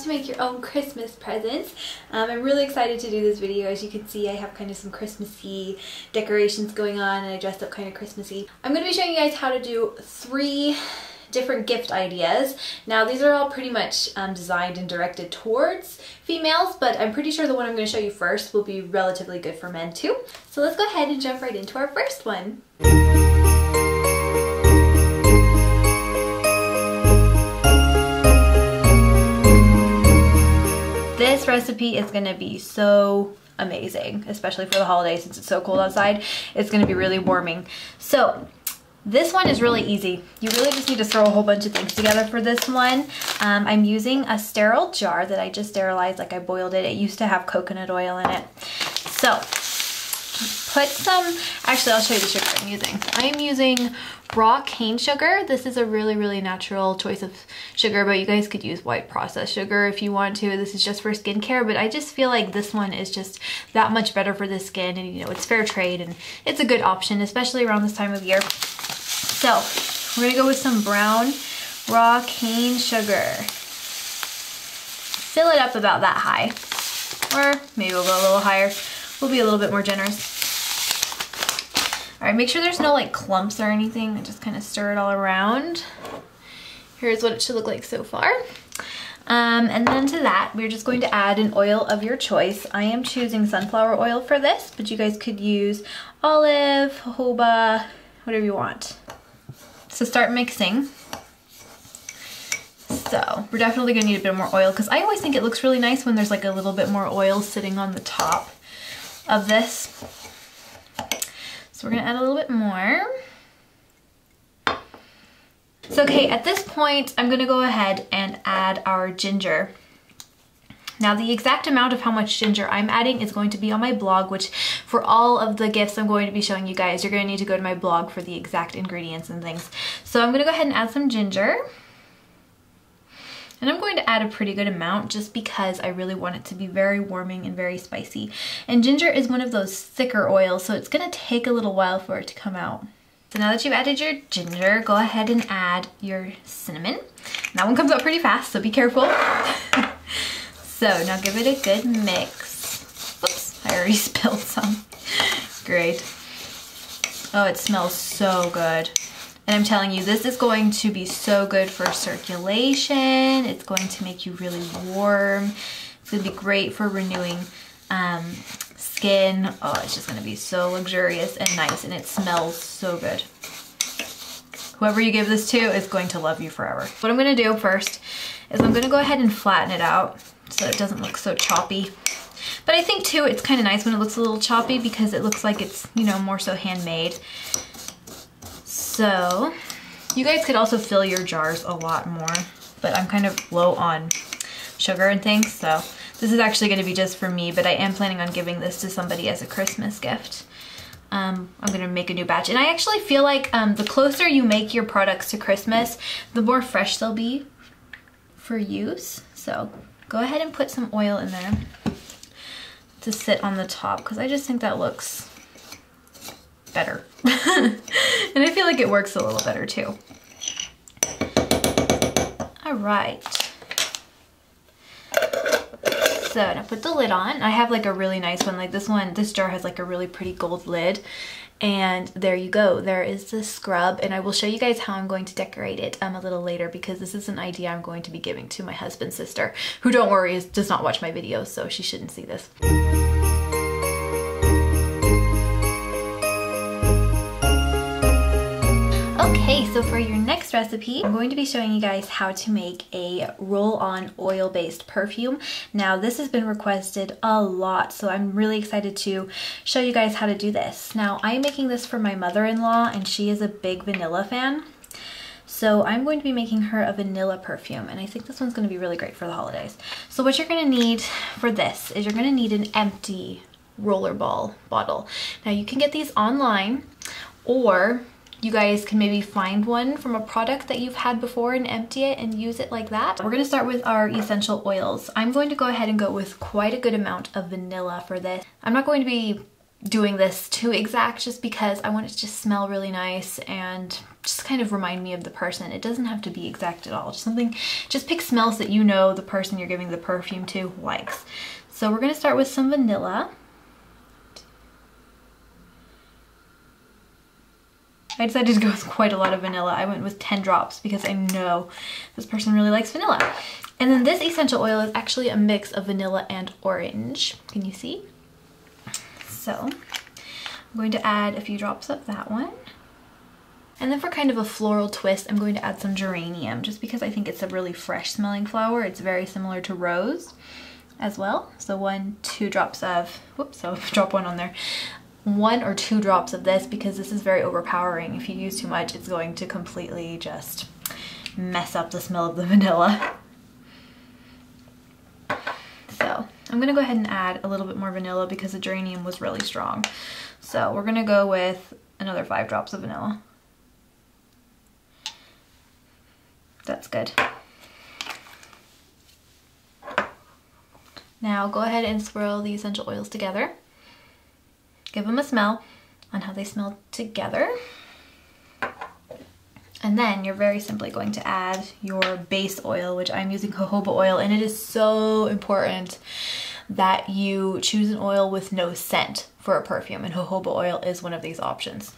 to make your own Christmas presents. I'm really excited to do this video. As you can see, I have kind of some Christmassy decorations going on and I dressed up kind of Christmassy. I'm going to be showing you guys how to do 3 different gift ideas. Now these are all pretty much designed and directed towards females, but I'm pretty sure the one I'm going to show you first will be relatively good for men too. So let's go ahead and jump right into our first one. This recipe is going to be so amazing, especially for the holidays since it's so cold outside. It's going to be really warming. So this one is really easy. You really just need to throw a whole bunch of things together for this one. I'm using a sterile jar that I just sterilized, like I boiled it. It used to have coconut oil in it. So put some, actually I'll show you the sugar I'm using. I'm using raw cane sugar. This is a really natural choice of sugar, but you guys could use white processed sugar if you want to. This is just for skincare, but I just feel like this one is just that much better for the skin, and you know, it's fair trade and it's a good option, especially around this time of year. So we're gonna go with some brown raw cane sugar. Fill it up about that high, or maybe we'll go a little higher. We'll be a little bit more generous. All right, make sure there's no like clumps or anything, and just kind of stir it all around. Here's what it should look like so far. And then to that, we're just going to add an oil of your choice. I am choosing sunflower oil for this, but you guys could use olive, jojoba, whatever you want. So start mixing. So we're definitely gonna need a bit more oil because I always think it looks really nice when there's like a little bit more oil sitting on the top of this. So we're gonna add a little bit more. So okay, at this point, I'm gonna go ahead and add our ginger. Now the exact amount of how much ginger I'm adding is going to be on my blog, which for all of the gifts I'm going to be showing you guys, you're going to need to go to my blog for the exact ingredients and things. So I'm going to go ahead and add some ginger. And I'm going to add a pretty good amount just because I really want it to be very warming and very spicy. And ginger is one of those thicker oils, so it's going to take a little while for it to come out. So now that you've added your ginger, go ahead and add your cinnamon. And that one comes out pretty fast, so be careful. So now give it a good mix. Whoops, I already spilled some. Great. Oh, it smells so good. And I'm telling you, this is going to be so good for circulation. It's going to make you really warm. It's gonna be great for renewing skin. Oh, it's just gonna be so luxurious and nice, and it smells so good. Whoever you give this to is going to love you forever. What I'm gonna do first is I'm gonna go ahead and flatten it out so it doesn't look so choppy. But I think too, it's kind of nice when it looks a little choppy because it looks like it's, you know, more so handmade. So you guys could also fill your jars a lot more, but I'm kind of low on sugar and things, so this is actually going to be just for me, but I am planning on giving this to somebody as a Christmas gift. I'm going to make a new batch, and I actually feel like the closer you make your products to Christmas, the more fresh they'll be for use. So go ahead and put some oil in there to sit on the top because I just think that looks better. And I feel like it works a little better too. All right. So now put the lid on. I have like a really nice one, like this one. This jar has like a really pretty gold lid. And there you go, there is the scrub, and I will show you guys how I'm going to decorate it a little later because this is an idea I'm going to be giving to my husband's sister, who, don't worry, does not watch my videos, so she shouldn't see this. Okay, so for your next recipe, I'm going to be showing you guys how to make a roll-on oil-based perfume. Now, this has been requested a lot, so I'm really excited to show you guys how to do this. Now, I'm making this for my mother-in-law, and she is a big vanilla fan. So I'm going to be making her a vanilla perfume, and I think this one's going to be really great for the holidays. So what you're going to need for this is you're going to need an empty rollerball bottle. Now, you can get these online, or you guys can maybe find one from a product that you've had before and empty it and use it like that. We're gonna start with our essential oils. I'm going to go ahead and go with quite a good amount of vanilla for this. I'm not going to be doing this too exact just because I want it to just smell really nice and just kind of remind me of the person. It doesn't have to be exact at all. Just pick smells that you know the person you're giving the perfume to likes. So we're gonna start with some vanilla. I decided to go with quite a lot of vanilla. I went with 10 drops because I know this person really likes vanilla. And then this essential oil is actually a mix of vanilla and orange. Can you see? So I'm going to add a few drops of that one. And then for kind of a floral twist, I'm going to add some geranium just because I think it's a really fresh smelling flower. It's very similar to rose as well. So 2 drops of, whoops, so drop one on there. 1 or 2 drops of this because this is very overpowering. If you use too much, it's going to completely just mess up the smell of the vanilla. So I'm gonna go ahead and add a little bit more vanilla because the geranium was really strong. So we're gonna go with another 5 drops of vanilla. That's good. Now go ahead and swirl the essential oils together. Give them a smell on how they smell together. And then you're very simply going to add your base oil, which I'm using jojoba oil, and it is so important that you choose an oil with no scent for a perfume, and jojoba oil is one of these options.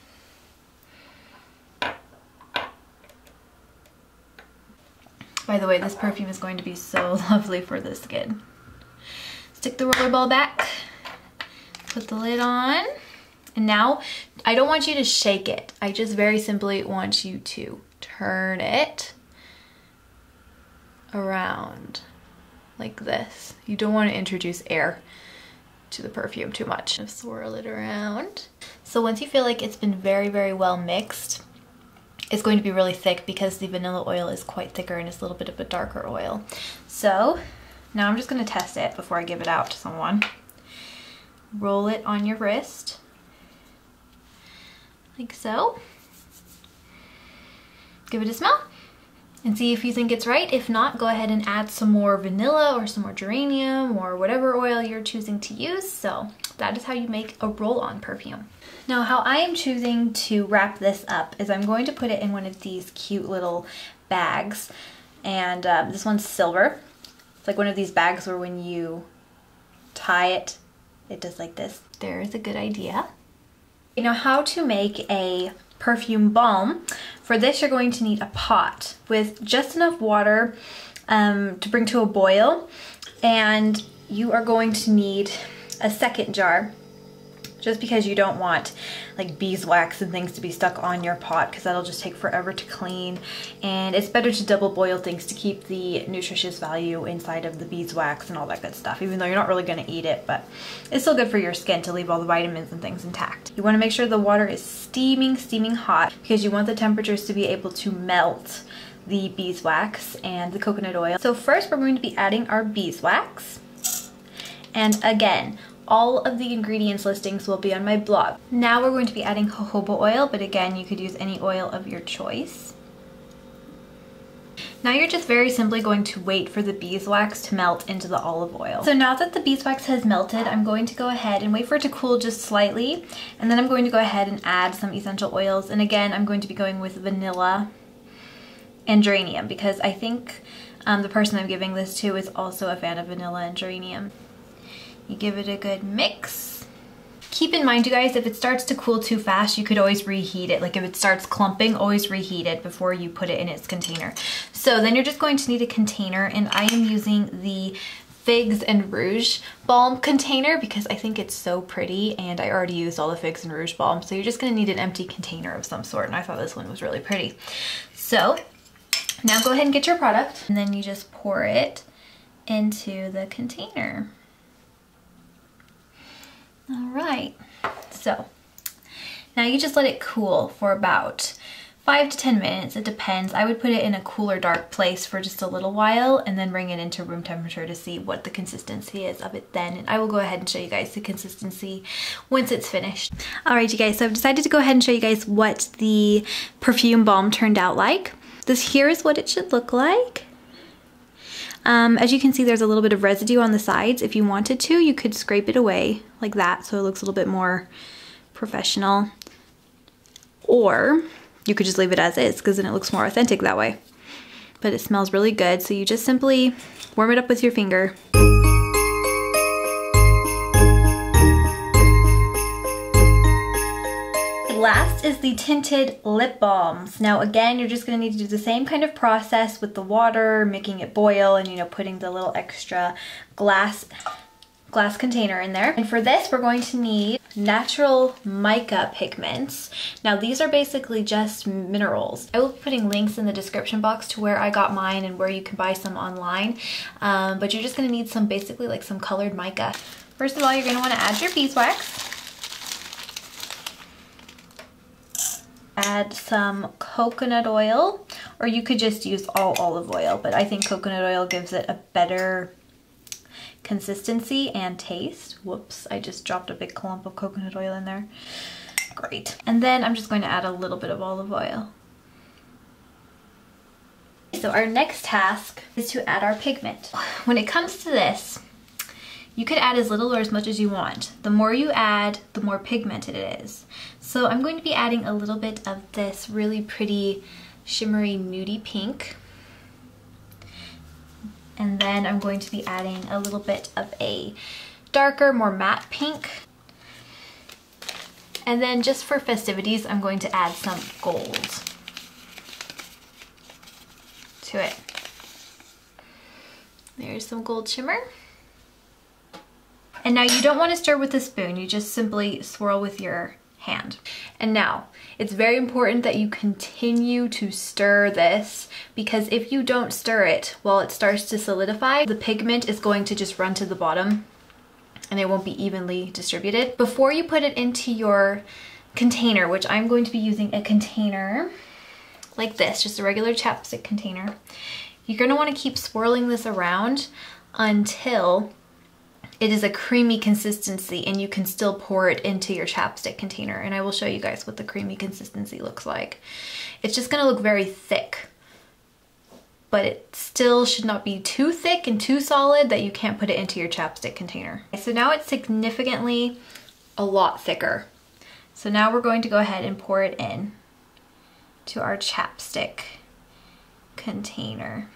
By the way, this perfume is going to be so lovely for the skin. Stick the roller ball back, put the lid on. And now, I don't want you to shake it. I just very simply want you to turn it around like this. You don't want to introduce air to the perfume too much. Just swirl it around. So once you feel like it's been very, very well mixed, it's going to be really thick because the vanilla oil is quite thicker and it's a little bit of a darker oil. So now I'm just going to test it before I give it out to someone. Roll it on your wrist. Like so. Give it a smell and see if you think it's right. If not, go ahead and add some more vanilla or some more geranium or whatever oil you're choosing to use. So that is how you make a roll-on perfume. Now how I am choosing to wrap this up is I'm going to put it in one of these cute little bags, and this one's silver. It's like one of these bags where when you tie it, it does like this. There's a good idea. You know how to make a perfume balm. For this, you're going to need a pot with just enough water to bring to a boil, and you are going to need a second jar just because you don't want like beeswax and things to be stuck on your pot because that'll just take forever to clean, and it's better to double boil things to keep the nutritious value inside of the beeswax and all that good stuff, even though you're not really going to eat it, but it's still good for your skin to leave all the vitamins and things intact. You want to make sure the water is steaming hot because you want the temperatures to be able to melt the beeswax and the coconut oil. So first we're going to be adding our beeswax, and again, all of the ingredients listings will be on my blog. Now we're going to be adding jojoba oil, but again, you could use any oil of your choice. Now you're just very simply going to wait for the beeswax to melt into the olive oil. So now that the beeswax has melted, I'm going to go ahead and wait for it to cool just slightly, and then I'm going to go ahead and add some essential oils. And again, I'm going to be going with vanilla and geranium because I think the person I'm giving this to is also a fan of vanilla and geranium. You give it a good mix. Keep in mind, you guys, if it starts to cool too fast, you could always reheat it. Like if it starts clumping, always reheat it before you put it in its container. So then you're just going to need a container, and I am using the Figs and Rouge Balm container because I think it's so pretty, and I already used all the Figs and Rouge Balm. So you're just gonna need an empty container of some sort, and I thought this one was really pretty. So now go ahead and get your product, and then you just pour it into the container. All right, so now you just let it cool for about 5 to 10 minutes, it depends. I would put it in a cooler, dark place for just a little while and then bring it into room temperature to see what the consistency is of it then. And I will go ahead and show you guys the consistency once it's finished. All right, you guys, so I've decided to go ahead and show you guys what the perfume balm turned out like. This here is what it should look like. As you can see, there's a little bit of residue on the sides. If you wanted to, you could scrape it away like that so it looks a little bit more professional. Or you could just leave it as is because then it looks more authentic that way. But it smells really good, so you just simply warm it up with your finger. Last is the Tinted Lip Balms. Now again, you're just going to need to do the same kind of process with the water, making it boil, and putting the little extra glass container in there. And for this, we're going to need natural mica pigments. Now these are basically just minerals. I will be putting links in the description box to where I got mine and where you can buy some online. But you're just going to need some, basically like some colored mica. First of all, you're going to want to add your beeswax. Add some coconut oil, or you could just use all olive oil, but I think coconut oil gives it a better consistency and taste. Whoops, I just dropped a big clump of coconut oil in there. Great. And then I'm just going to add a little bit of olive oil. So our next task is to add our pigment. When it comes to this, you could add as little or as much as you want. The more you add, the more pigmented it is. So I'm going to be adding a little bit of this really pretty shimmery nudie pink. And then I'm going to be adding a little bit of a darker, more matte pink. And then just for festivities, I'm going to add some gold to it. There's some gold shimmer. And now you don't want to stir with a spoon, you just simply swirl with your hand. And now, it's very important that you continue to stir this, because if you don't stir it while it starts to solidify, the pigment is going to just run to the bottom and it won't be evenly distributed. Before you put it into your container, which I'm going to be using a container like this, just a regular chapstick container, you're going to want to keep swirling this around until it is a creamy consistency and you can still pour it into your chapstick container. And I will show you guys what the creamy consistency looks like. It's just gonna look very thick, but it still should not be too thick and too solid that you can't put it into your chapstick container. So now it's significantly a lot thicker. So now we're going to go ahead and pour it in to our chapstick container.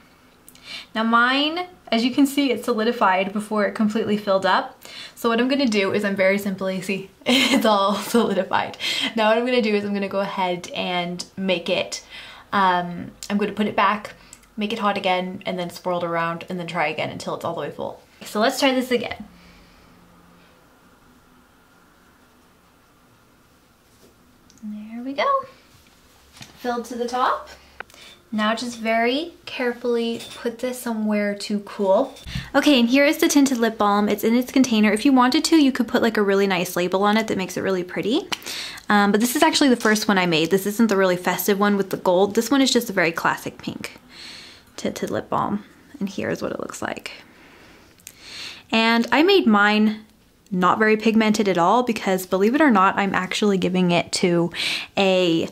Now mine, as you can see, it solidified before it completely filled up. So what I'm gonna do is I'm very simply, see, it's all solidified. Now what I'm gonna do is I'm gonna go ahead and make it, I'm gonna put it back, make it hot again, and then swirl it around, and then try again until it's all the way full. So let's try this again. There we go. Filled to the top. Now just very carefully put this somewhere to cool. Okay, and here is the Tinted Lip Balm. It's in its container. If you wanted to, you could put like a really nice label on it that makes it really pretty. But this is actually the first one I made. This isn't the really festive one with the gold. This one is just a very classic pink Tinted Lip Balm. And here's what it looks like. And I made mine not very pigmented at all because, believe it or not, I'm actually giving it to a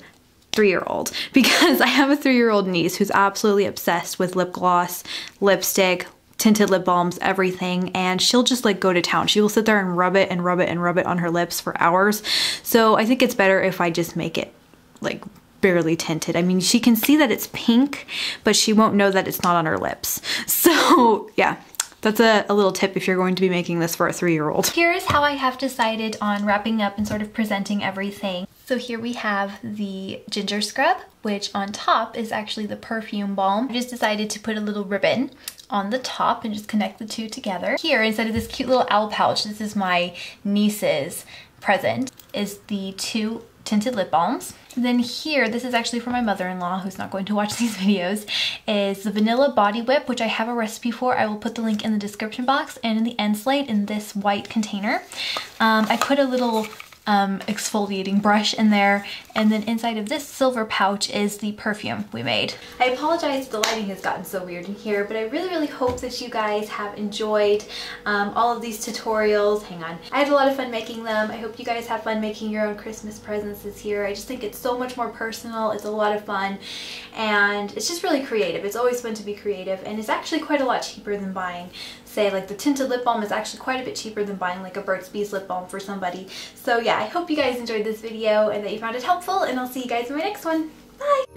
3-year-old because I have a 3-year-old niece who's absolutely obsessed with lip gloss, lipstick, tinted lip balms, everything, and she'll just like go to town. She will sit there and rub it and rub it and rub it on her lips for hours. So I think it's better if I just make it like barely tinted. I mean, she can see that it's pink, but she won't know that it's not on her lips. So yeah. That's a little tip if you're going to be making this for a 3-year-old. Here's how I have decided on wrapping up and sort of presenting everything. So here we have the ginger scrub, which on top is actually the perfume balm. I just decided to put a little ribbon on the top and just connect the two together. Here, instead of this cute little owl pouch, this is my niece's present, is the 2 tinted lip balms. And then here, this is actually for my mother-in-law who's not going to watch these videos, is the vanilla body whip, which I have a recipe for. I will put the link in the description box and in the end slide in this white container. I put a little exfoliating brush in there, and then inside of this silver pouch is the perfume we made. I apologize, the lighting has gotten so weird in here, but I really hope that you guys have enjoyed all of these tutorials. Hang on. I had a lot of fun making them. I hope you guys have fun making your own Christmas presents this year. I just think it's so much more personal. It's a lot of fun, and it's just really creative. It's always fun to be creative, and it's actually quite a lot cheaper than buying, say, like the Tinted Lip Balm is actually quite a bit cheaper than buying like a Burt's Bees lip balm for somebody. So yeah, I hope you guys enjoyed this video and that you found it helpful, and I'll see you guys in my next one. Bye!